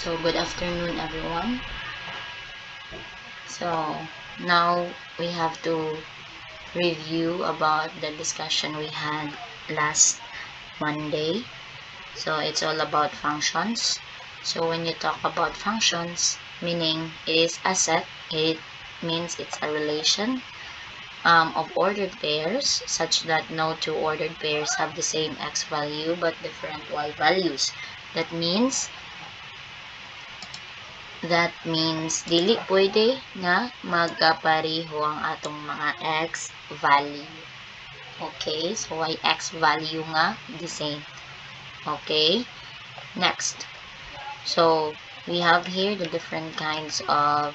So good afternoon everyone. So now we have to review about the discussion we had last Monday. So it's all about functions. So when you talk about functions, meaning it is a set, it means it's a relation of ordered pairs such that no two ordered pairs have the same x value but different y values. That means dili pwede nga magkapareho ang atong mga x value. Okay, so why x value nga the same. Okay, next. So we have here the different kinds of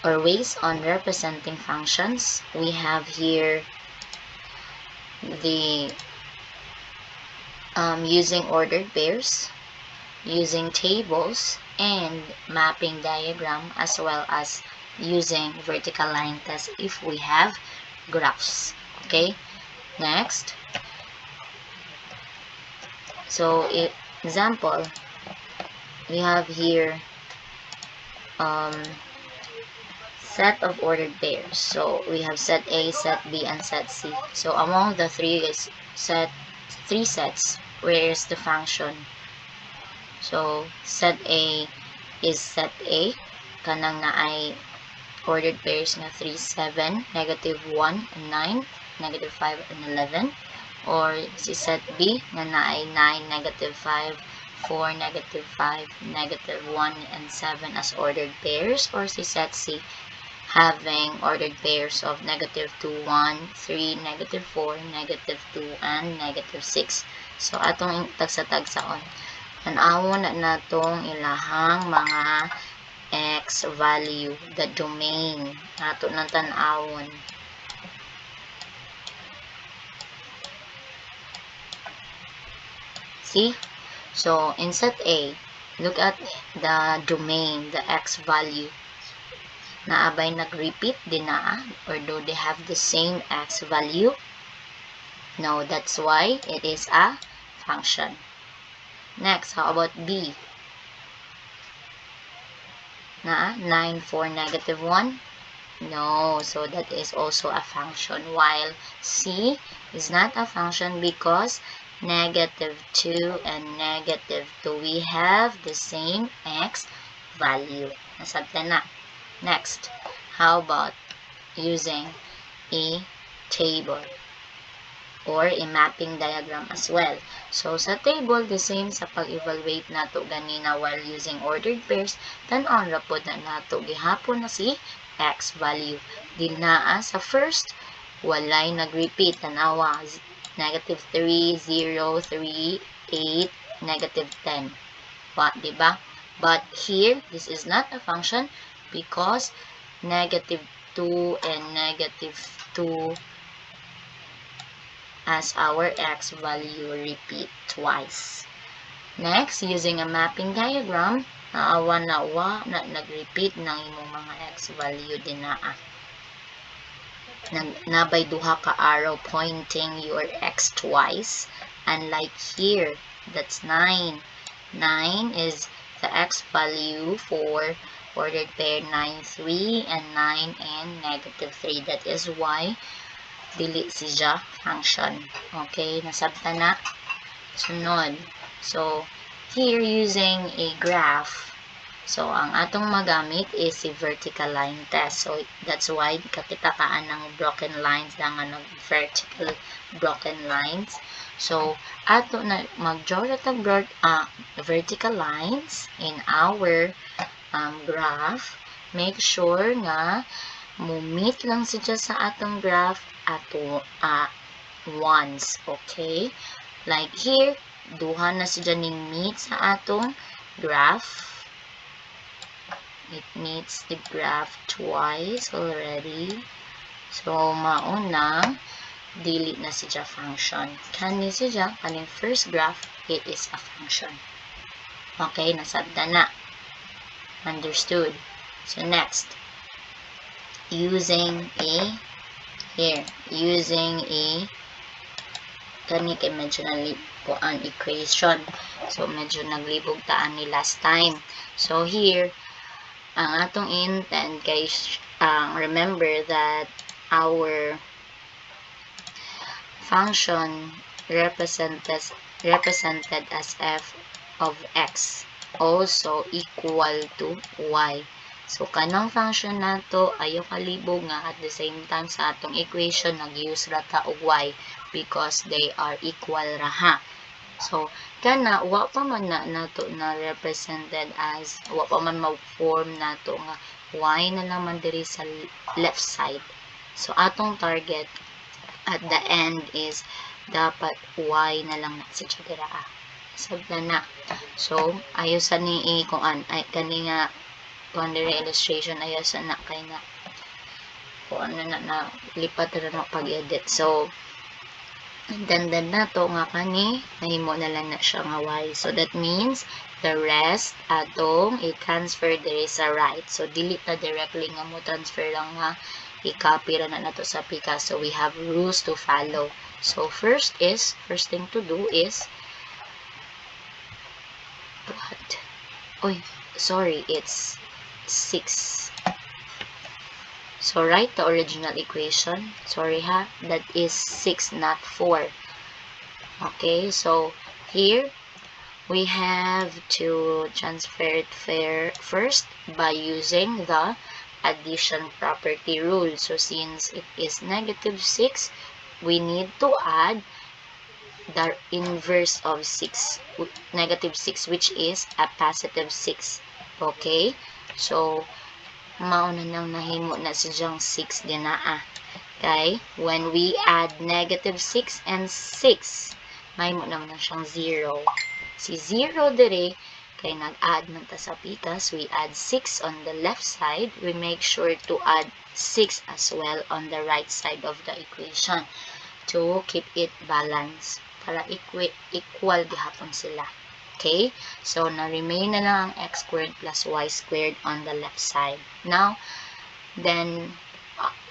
or ways on representing functions. We have here the using ordered pairs, using tables, and mapping diagram, as well as using vertical line test if we have graphs. Okay, next. So example, we have here set of ordered pairs. So we have set A, set B, and set C. So among the three sets, where is the function? So set A is set A, kanang na ay ordered pairs nga 3, 7, negative 1, and 9, negative 5, and 11. Or si set B nga na ay 9, negative 5, 4, negative 5, negative 1, and 7 as ordered pairs. Or si set C having ordered pairs of negative 2, 1, 3, negative 4, negative 2, and negative 6. So atong tagsa-tagsaon. Tanawon na natong ilahang mga x value, the domain. Ato nang tanawon. See? So in set A, look at the domain, the x value. Naabay nag-repeat din na, or do they have the same x value? No, that's why it is a function. Next, how about B? 9, 4, negative 1? No, so that is also a function. While C is not a function because negative 2 and negative 2, we have the same x value. Nasabtan na. Next, how about using a table or a mapping diagram as well? So sa table, the same sa pag-evaluate nato ganina while using ordered pairs, tan-on ra pod na nato gihapon na si x value. Dil naa sa first, walay nag-repeat, tanawa negative 3, 0, 3, 8, negative 10. Diba? But here, this is not a function because negative 2 and negative 2 as our x value repeat twice. Next, using a mapping diagram, naawa na nag-repeat ng imong mga x value din naa. Nabay duha ka arrow pointing your x twice. Unlike here, that's 9. 9 is the x value for ordered pair 9, 3, and 9 and negative 3. That is why dili siya function. Okay, nasabta na. Sunod. So, here using a graph, so ang atong magamit is si vertical line test. So, that's why kakita kaan ng broken lines dangan ng vertical broken lines. So, ato na mag-draw ratag vertical lines in our graph. Make sure nga mo-meet lang siya sa atong graph ato once. Okay? Like here, duha na siya ning meet sa atong graph. It meets the graph twice already. So, mauna, dili na siya function. Kani siya, kaning first graph, it is a function. Okay, nasabda na. Understood. So, next, using a kani kay medyo nalibog ang equation. So, medyo naglibog taan ni last time. So, here, ang atong intend guys, remember that our function represented as f of x also equal to y. So, kanang function nato ayo kalibog nga at the same time sa atong equation nag-use ra ta og y because they are equal ra ha. So, kana wa pa man nato na represented as wa pa man mag-form nato nga y na lang man diri sa left side. So, atong target at the end is dapat y na lang na sa dira sabla na. So, ayos ni kung ay kani nga kung diri illustration ayos na kay na kung ano na lipat ra na pag-edit. So, dandan na to nga kani nahimo na lang na siya nga y. So, that means the rest atong i-transfer diri sa right. So, delete na directly nga mo transfer lang nga i-copy ra na nato sa pika. So, we have rules to follow. So, first thing to do is what? Oy, sorry, it's 6. So, write the original equation. Sorry ha, that is 6, not 4. Okay, so here we have to transfer it first by using the addition property rule. So, since it is -6, we need to add the inverse of 6, -6, which is a +6. Okay? So, mauna nang nahimo na siya 6 dinaa. Okay? When we add -6 and 6, mahimo naman na siyang 0. Si 0 dire, kay nag-add man ta sa pikas, we add 6 on the left side. We make sure to add 6 as well on the right side of the equation to keep it balanced para equal gihapon sila. Okay? So, na-remain na lang ang x squared plus y squared on the left side. Now, then,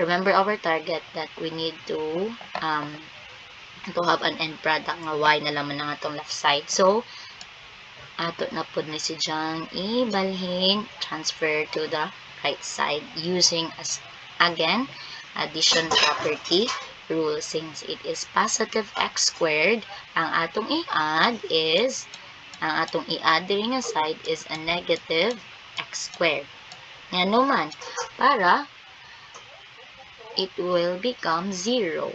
remember our target that we need to have an end product nga y na laman ng atong left side. So, ato na po ni si John ibalhin, transfer to the right side using, as again, addition property rule. Since it is positive x squared, ang atong i-add diri nga side is a negative x squared. Nga naman, para it will become 0.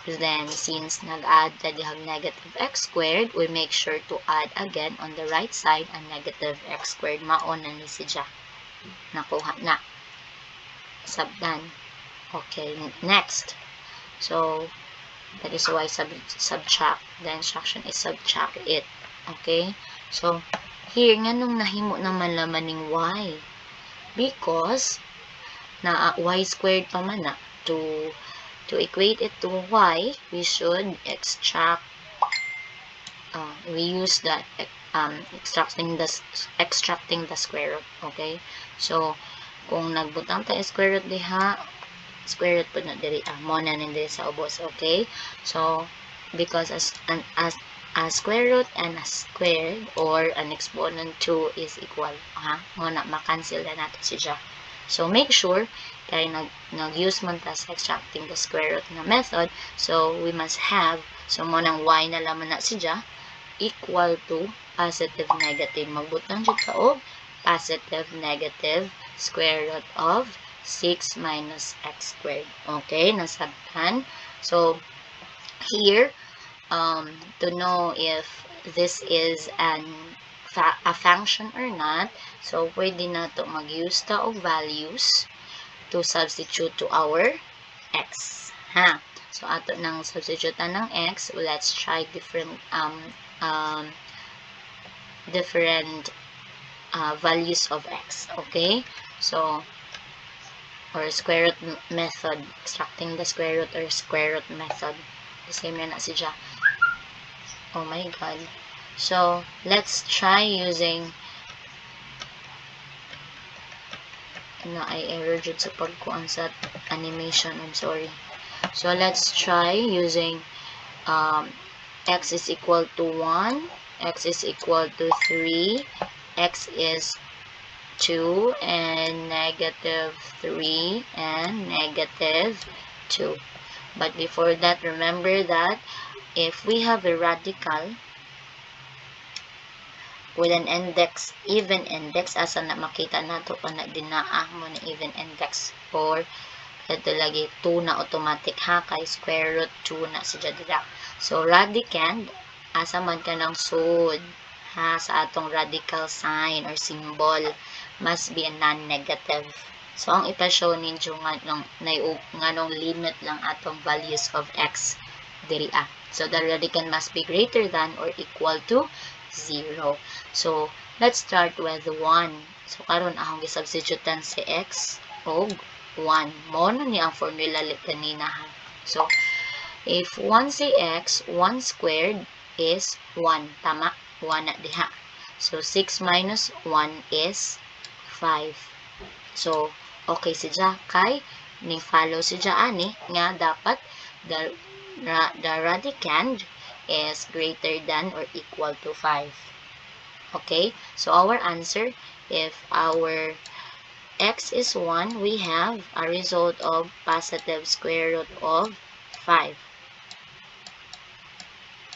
Then, since nag-add na dihang negative x squared, we make sure to add again on the right side a negative x squared. Maon na ni siya. Nakuha na. Sabdan. Okay, next. So, that is why subtract. The instruction is subtract it. Okay? So, here, nga nung nahimo naman laman ng y. Because, na y squared pa man na. To equate it to y, we should extract, we use that, extracting the square root. Okay? So, kung nagbutang tayo square root diha, square root po na diri, mo na nindiri sa ubos. Okay? So, because a square root and a squared or an exponent 2 is equal. Mo na makancel na natin siya. So, make sure kaya nag-use man ta sa extracting the square root na method. So, we must have, so mo nang y na laman na siya equal to positive negative. Magbutang dyan ka og positive negative square root of 6 minus x squared. Okay, nasabtan. So, here, to know if this is a function or not, so pwede na to mag-use ta og values to substitute to our x. So, ato nang substitute ng x, let's try different values of x. Okay? So, or square root method, extracting the square root or square root method. The same na siya. Oh my god. So, let's try using I-error dyan sa pagkuhan sa animation. I'm sorry. So, let's try using x is equal to 1, x is equal to 3, x is 2, and negative 3, and negative 2. But before that, remember that if we have a radical with an index, even index, asa na makita nato pa na dinaa mo na even index, or ito lagi 2 na automatic ha, kay square root 2 na si dira. So radicand, asa man ka ng sud ha sa atong radical sign or symbol, must be a non-negative. So ang ipa-show ninyo nga nung limit lang atong values of x diri a. So the radicand must be greater than or equal to 0. So let's start with 1. So karon akong gi-substitutean si x og 1. Mo na ni ang formula kanina ha. So if 1 si x, 1 squared is 1. Tama? 1 na diha. So 6 minus 1 is 5. So okay siya kay ning follow siya ani nga dapat the radicand is greater than or equal to 5. Okay? So our answer, if our x is 1, we have a result of positive square root of 5.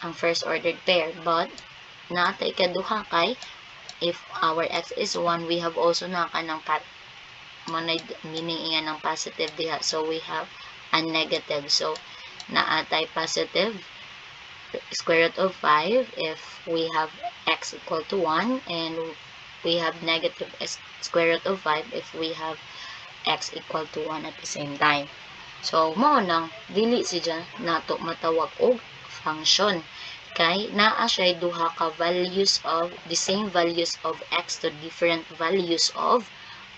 Ang first ordered pair. But natay kaduha kay if our x is 1, we have also naka ng meaning ng positive diha. So we have a negative. So naatay positive square root of 5 if we have x equal to 1, and we have negative square root of 5 if we have x equal to 1 at the same time. So mao nang dili siya nato matawag og function kay naa siya duha ka values of the same values of x to different values of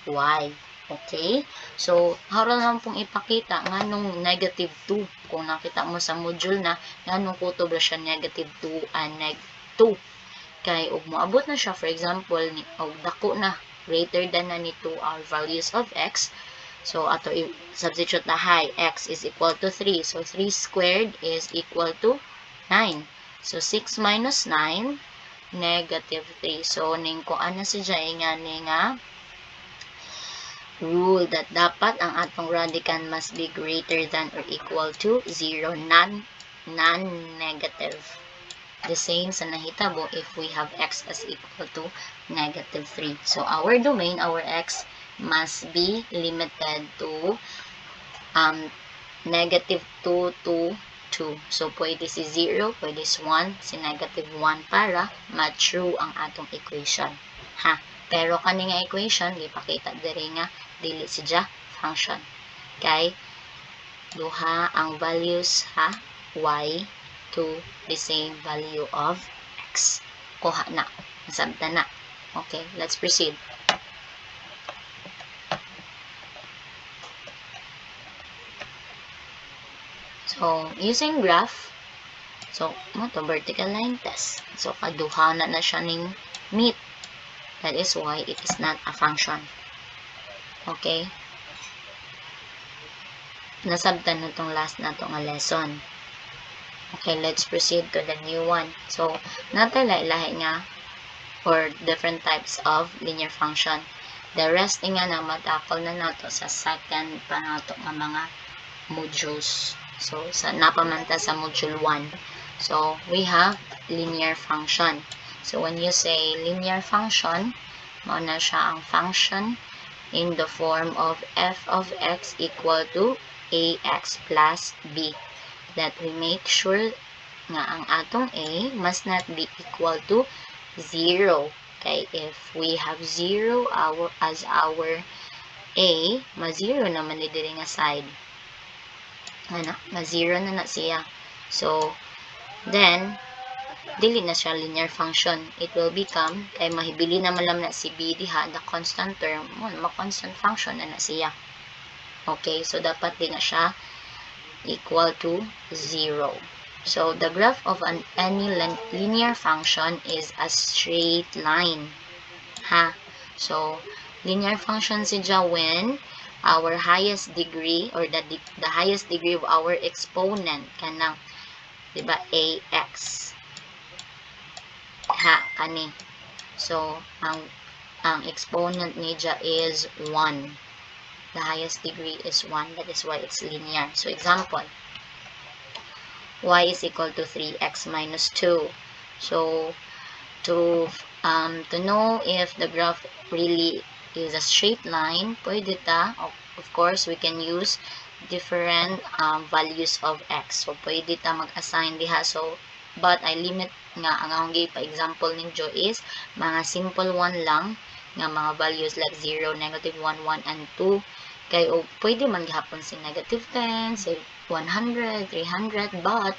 y. Okay? So, haron lang pong ipakita nga nung negative 2. Kung nakita mo sa module na, nga nung kutob siya negative 2 and neg 2. Kay, ug moabot na siya, for example, og dako na, greater than na ni 2 our values of x. So, ato substitute na high, x is equal to 3. So, 3 squared is equal to 9. So, 6 minus 9, negative 3. So, ning ko ana siya nga nga rule that dapat ang atong radicand must be greater than or equal to 0, non-negative. The same sa nahitabo if we have x as equal to negative 3. So our domain, our x, must be limited to negative 2 to 2. So pwede si 0, pwede si 1, si negative 1 para ma-true ang atong equation. Ha? Pero kani nga equation, ipakita diri nga dili siya function. Kay duha ang values ha y to the same value of x. Kuha na. Nasabta na. Okay, let's proceed. So, using graph, so, mo to vertical line test. So, kaduha na siya ning meet. That is why it is not a function. Okay? Nasabtan na itong last na itong lesson. Okay, let's proceed to the new one. So, natalahi nga for different types of linear function. The rest nga na matakol na nato sa second pa nato nga mga modules. So, napamanta sa module 1. So, we have linear function. So, when you say linear function, mao na siya ang function in the form of f of x equal to ax plus b. That we make sure nga ang atong a must not be equal to 0. Okay, if we have 0 as our a, ma-0 naman ni diri nga side. Ano, ma-0 na siya. So, then, dili na siya linear function. It will become, kay mahibili naman lang na si b diha, the constant term, ma-constant function na siya. Okay, so dapat din na siya equal to 0. So, the graph of any linear function is a straight line. Ha? So, linear function siya when our highest degree or the highest degree of our exponent kanang Diba? AX. Ha, kani. So, ang exponent niya is 1. The highest degree is 1. That is why it's linear. So, example, y is equal to 3x minus 2. So, to know if the graph really is a straight line, pwede ta, of course, we can use different values of x. So, pwede ta mag-assign diha. So, but I limit nga, ang akong pa-example ninyo is mga simple one lang, nga mga values like 0, negative 1, 1, and 2. Kay, pwede man gihapon si negative 10, si 100, 300, but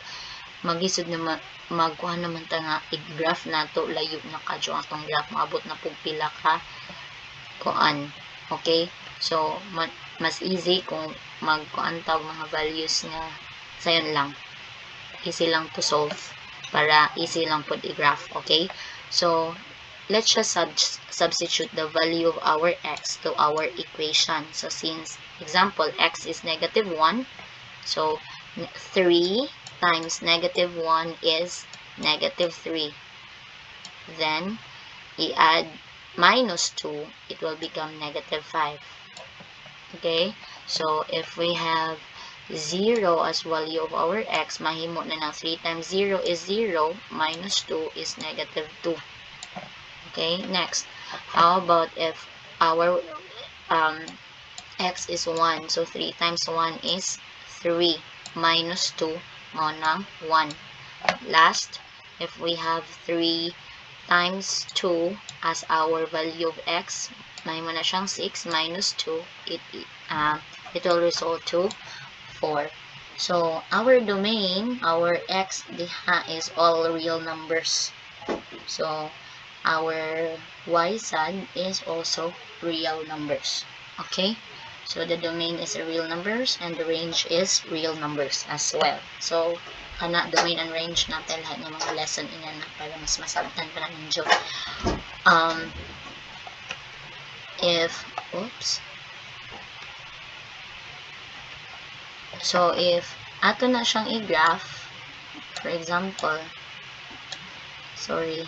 magisod na magkuha naman ta nga i-graph na to, layo na kadyo atong graph, maabot na pug pila ka kuan. Okay? So, mas easy kung magkuan tawag mga values nga sayon lang. Easy lang to solve para easy lang pud i-graph. Okay? So, let's just substitute the value of our x to our equation. So, since, example, x is negative 1, so 3 times negative 1 is negative 3. Then, i-add minus 2, it will become negative 5. Okay? So, if we have 0 as value of our x, mahimo na ng 3 times 0 is 0, minus 2 is negative 2. Okay? Next, how about if our x is 1, so 3 times 1 is 3, minus 2, mo ng 1. Last, if we have 3 times 2 as our value of x, may mo na siyang 6 minus 2, it will result to 4. So, our domain, our x diha is all real numbers. So, our y side is also real numbers. Okay? So, the domain is real numbers and the range is real numbers as well. So, kana domain and range natin lahat ng mga lesson ina na para mas masabtan pa na ninyo. So, if ato na siyang i-graph, for example, sorry,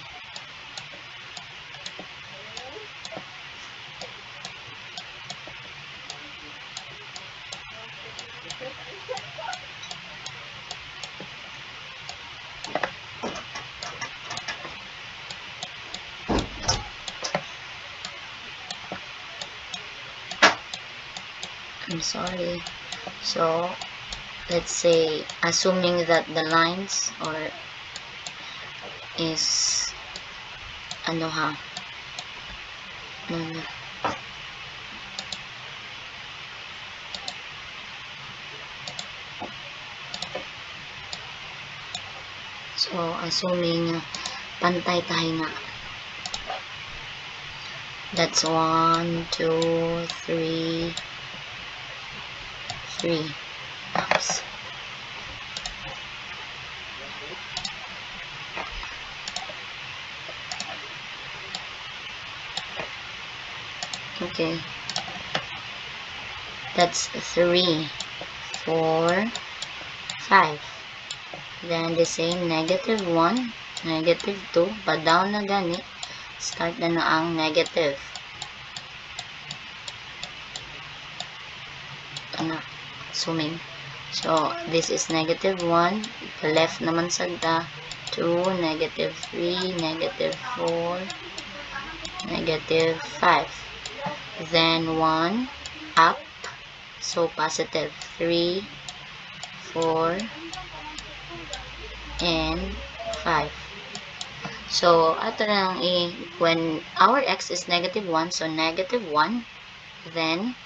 I'm sorry. So, let's say, assuming that the lines is, ano ha, so, assuming pantay tayo na. That's 1, 2, 3, 3. Oops. Okay. That's 3, 4, 5. Then the same, negative 1, negative 2, pa down na gani, start na ang negative. Assuming. So, this is negative 1, left naman sa 2, negative 3, negative 4, negative 5. Then 1, up, so positive 3, 4, and 5. So, ato na when our x is negative 1, so negative 1, then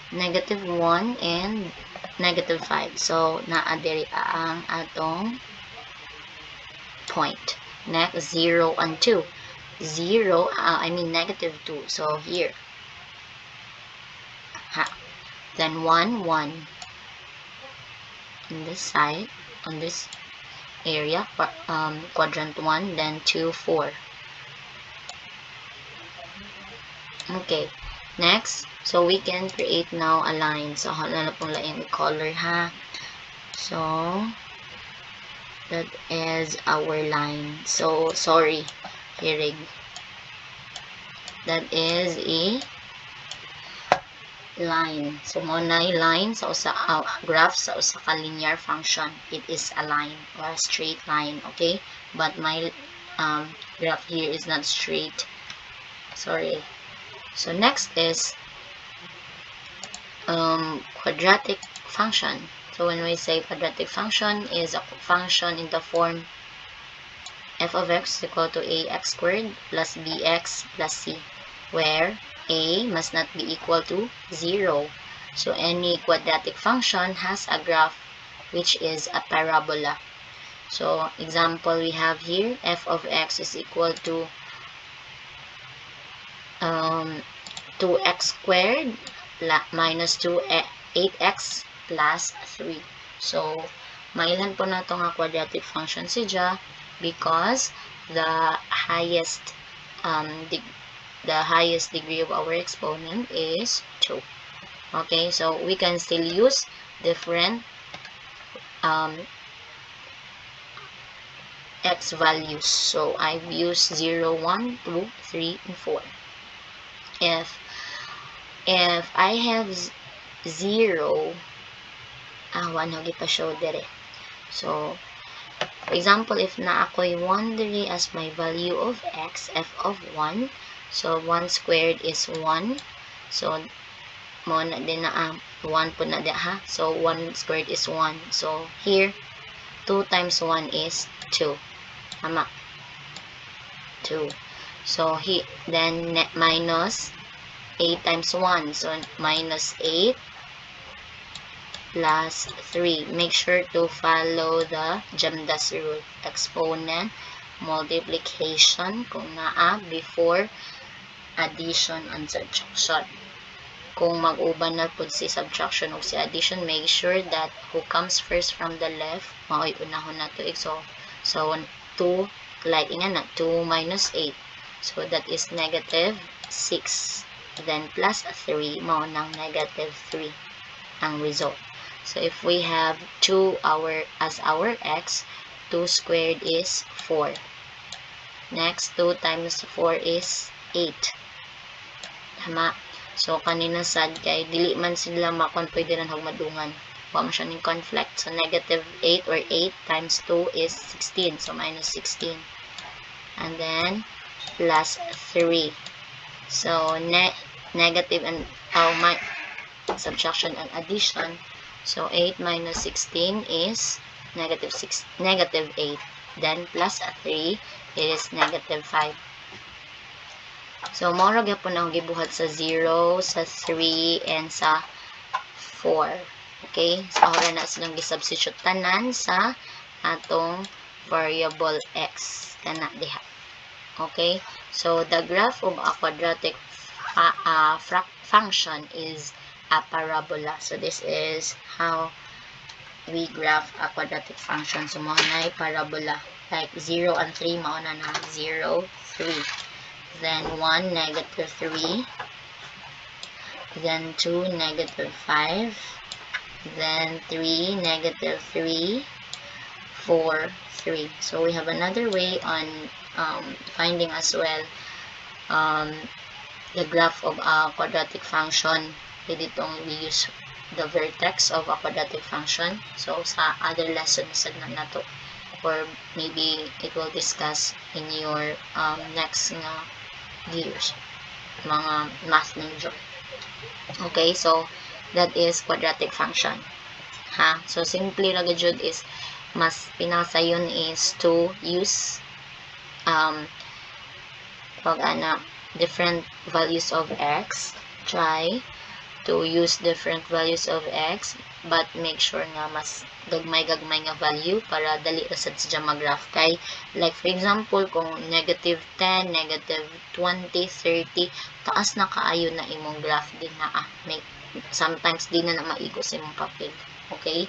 negative 1 and negative 5. So, naa-diri ang atong point. Next, 0 and 2. 0, negative 2. So, here. Then 1, 1. On this side, on this area, quadrant 1, then 2, 4. Okay. Next, so we can create now a line. So, hala na pong laing color ha. So that is our line. So sorry, hirig. That is a line. So muna line sa usa graph sa usa ka linear function. It is a line or a straight line, okay? But my graph here is not straight. Sorry. So next is quadratic function. So when we say quadratic function is a function in the form f of x is equal to ax squared plus bx plus c, where a must not be equal to 0. So any quadratic function has a graph which is a parabola. So example we have here, f of x is equal to 2x squared minus 8x plus 3. So mailan po na itong quadratic function siya because the highest degree of our exponent is 2. Okay, so we can still use different x values. So I've used 0, 1, 2, 3, and 4. If I have 0, wano pa show dire. So for example, if na ako'y 1 dire as my value of x, f of 1, so 1 squared is 1. So mo na din na 1 po na di ha. So 1 squared is 1. So here 2 times 1 is 2. Tama. 2. So then minus 8 times 1. So minus 8 plus 3. Make sure to follow the Jamdas rule. Exponent, multiplication, kung naa, before addition and subtraction. Kung mag-uban na po si subtraction o si addition, make sure that who comes first from the left, mao'y unahon na to. So 2, like nga na, 2 minus 8. So that is negative 6. Then plus 3, mao nang negative 3 ang result. So if we have 2 as our x, 2 squared is 4. Next, 2 times 4 is 8. Tama. So kanina sad kay dili man sila makon pwede ran madungan. Wa man siya ning conflict. So negative 8 or 8 times 2 is 16. So minus 16. And then plus 3. So negative and subtraction and addition. So 8 minus 16 is negative 8. Then plus 3 is negative 5. So mora gyapon ang gibuhat sa 0, sa 3, and sa 4. Okay? So ora na silang gi-substitute tanan sa atong variable x kana diha. Okay? So the graph of a quadratic function is a parabola. So this is how we graph a quadratic function. So mao nay parabola. Like 0 and 3 mao na 0, 3. Then 1, negative 3. Then 2, negative 5. Then 3, negative 3. 4, 3. So we have another way on finding as well the graph of a quadratic function. Pwede itong we use the vertex of a quadratic function. So sa other lesson na to, or maybe it will discuss in your next years, mga math major. Okay, so that is quadratic function. So simply ra gyud is mas pinasayon is to use different values of x. Try to use different values of x, but make sure nga mas gagmay nga value para dali rasad sa mag-graph. Kay like for example kung negative 10, negative 20, 30, taas na kaayo na imong graph din na sometimes din na maigo sa imong papel. Okay,